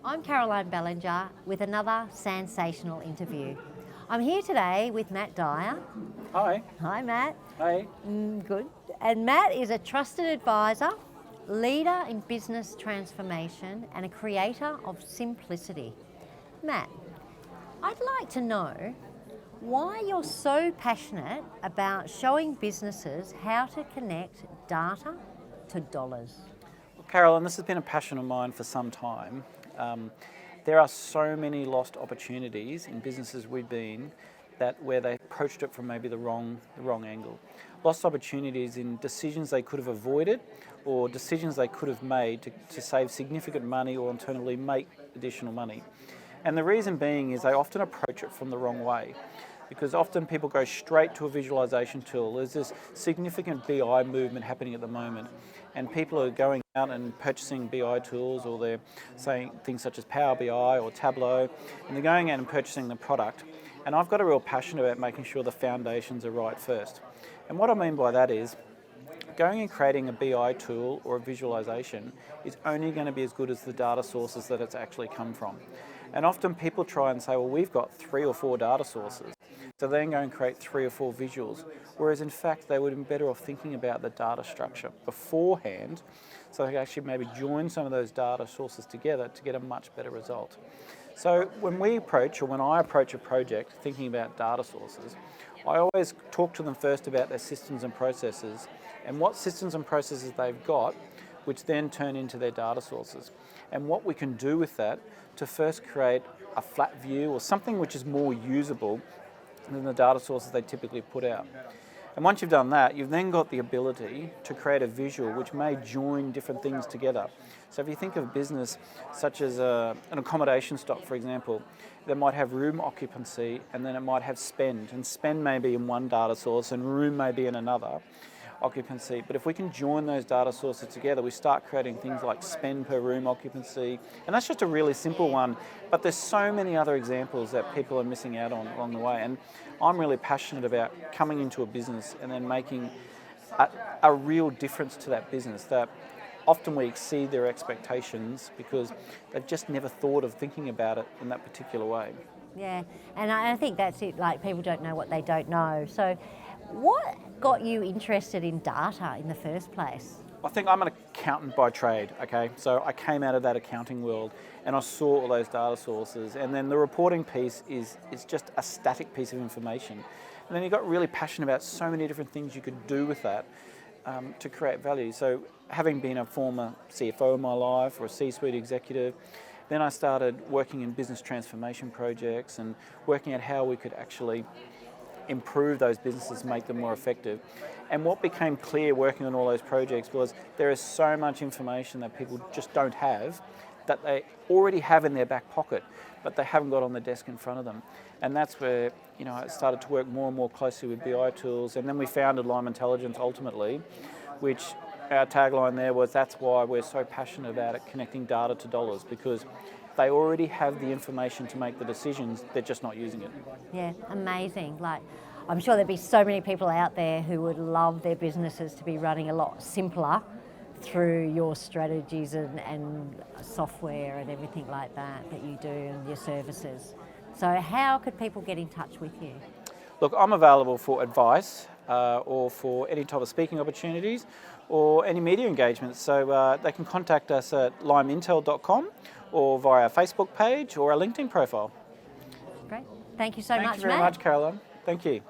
I'm Caroline Bellinger with another sensational interview. I'm here today with Matt Dyer. Hi. Hi, Matt. Hey. Good. And Matt is a trusted advisor, leader in business transformation, and a creator of simplicity. Matt, I'd like to know why you're so passionate about showing businesses how to connect data to dollars. Well, Caroline, this has been a passion of mine for some time. There are so many lost opportunities in businesses we've been where they approached it from maybe the wrong angle. Lost opportunities in decisions they could have avoided or decisions they could have made to save significant money or alternatively make additional money. And the reason being is they often approach it from the wrong way, because often people go straight to a visualization tool. There's this significant BI movement happening at the moment, and people are going out and purchasing BI tools, or they're saying things such as Power BI or Tableau, and they're going out and purchasing the product. And I've got a real passion about making sure the foundations are right first. And what I mean by that is, going and creating a BI tool or a visualization is only going to be as good as the data sources that it's actually come from. And often people try and say, well, we've got 3 or 4 data sources, so then go and create 3 or 4 visuals. Whereas in fact, they would have been better off thinking about the data structure beforehand, so they can actually maybe join some of those data sources together to get a much better result. So when I approach a project thinking about data sources, I always talk to them first about their systems and processes and what systems and processes they've got, which then turn into their data sources. And what we can do with that to first create a flat view or something which is more usable than the data sources they typically put out. And once you've done that, you've then got the ability to create a visual which may join different things together. So if you think of a business such as an accommodation stock, for example, that might have room occupancy and then it might have spend. And spend may be in one data source and room may be in another occupancy. But if we can join those data sources together, we start creating things like spend per room occupancy. And that's just a really simple one, but there's so many other examples that people are missing out on along the way. And I'm really passionate about coming into a business and then making a real difference to that business, that often we exceed their expectations because they've just never thought of thinking about it in that particular way. Yeah, and I think that's it, like people don't know what they don't know. So what got you interested in data in the first place? I think I'm an accountant by trade, okay? So I came out of that accounting world and I saw all those data sources, and then the reporting piece is just a static piece of information. And then you got really passionate about so many different things you could do with that to create value. So having been a former CFO in my life or a C-suite executive, then I started working in business transformation projects and working out how we could actually improve those businesses, make them more effective. And what became clear working on all those projects was there is so much information that people just don't have, that they already have in their back pocket, but they haven't got on the desk in front of them. And that's where I started to work more and more closely with BI tools, and then we founded Lime Intelligence ultimately, which our tagline there was, that's why we're so passionate about it, connecting data to dollars, because they already have the information to make the decisions, they're just not using it. Yeah, amazing. Like, I'm sure there'd be so many people out there who would love their businesses to be running a lot simpler through your strategies and software and everything like that you do and your services. So how could people get in touch with you? Look, I'm available for advice or for any type of speaking opportunities or any media engagements. So they can contact us at limeintel.com or via our Facebook page or our LinkedIn profile. Great. Thank you so much, Matt. Thank you very much, Caroline. Thank you.